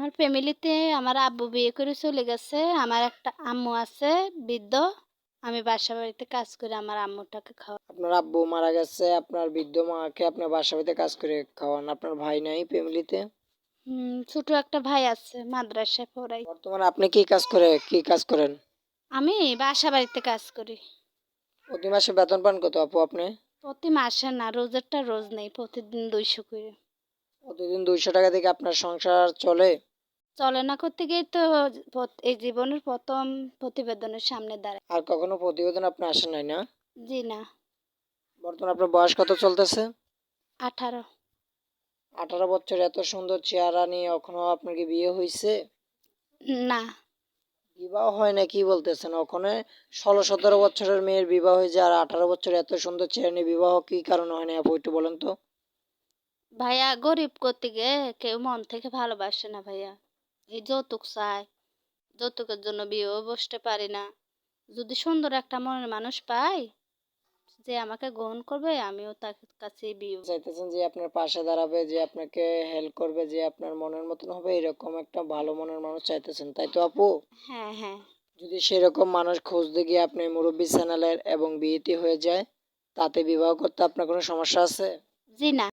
আমার ফ্যামিলিতে আমার আব্বু বিয়ে করে চলে গেছে। আমার একটা আম্মু আছে বৃদ্ধ। আমি বাসা বাড়িতে কাজ করে আমার আম্মুটাকে খাওয়াই। আপনার আব্বু মারা গেছে, আপনার বৃদ্ধ মাকে আপনার বাসা বাড়িতে কাজ করে খাওয়ান। আপনার ভাই নাই ফ্যামিলিতে? ছোট একটা ভাই আছে, মাদ্রাসায় পড়াই। বর্তমানে আপনি কি কাজ করেন? আমি বাসা বাড়িতে কাজ করি। প্রতি মাসে বেতন পান কত আপু আপনি? প্রতি মাসে না, রোজেরটা রোজ নেই, প্রতিদিন 200 করে। প্রতিদিন 200 টাকা থেকে আপনার সংসার চলে? চলে না করতে গিয়ে তো এই জীবনের প্রথম প্রতিবেদনের সামনে দাঁড়ায়। আর কখনো প্রতিবেদন আপনি আসেন নাই না? জি না। বর্তমানে আপনার বয়স কত চলতেছে? 18। 18 বছর, এত সুন্দর চেহারা নিয়ে এখনো আপনার কি বিয়ে হয়েছে? না। বিবাহ হয় না কি বলতেছেন? ওখানে 16-17 বছরের মেয়ের বিবাহ হয়ে যায়, আর 18 বছর এত সুন্দর চেহারা নিয়ে বিবাহ কি কারণে হয় না আপু, একটু বলেন তো। ভাইয়া, গরিব করতে গিয়ে কেউ মন থেকে ভালোবাসে না ভাইয়া। এই যৌতুক চায়, যৌতুকের জন্য বিয়েও বসতে পারি না। যদি সুন্দর একটা মনের মানুষ পাই যে আমাকে গ্রহণ করবে, আমিও তার কাছে বিয়ে। চাইতেছেন যে আপনার পাশে দাঁড়াবে, যে আপনাকে হেল্প করবে, যে আপনার মনের মতন হবে, এরকম একটা ভালো মনের মানুষ চাইতেছেন, তাই তো আপু? হ্যাঁ, হ্যাঁ। যদি সেরকম মানুষ খুঁজতে গিয়ে আপনি মুরব্বী চ্যানেলের এবং বিয়েটি হয়ে যায়, তাতে বিবাহ করতে আপনার কোনো সমস্যা আছে? জি না।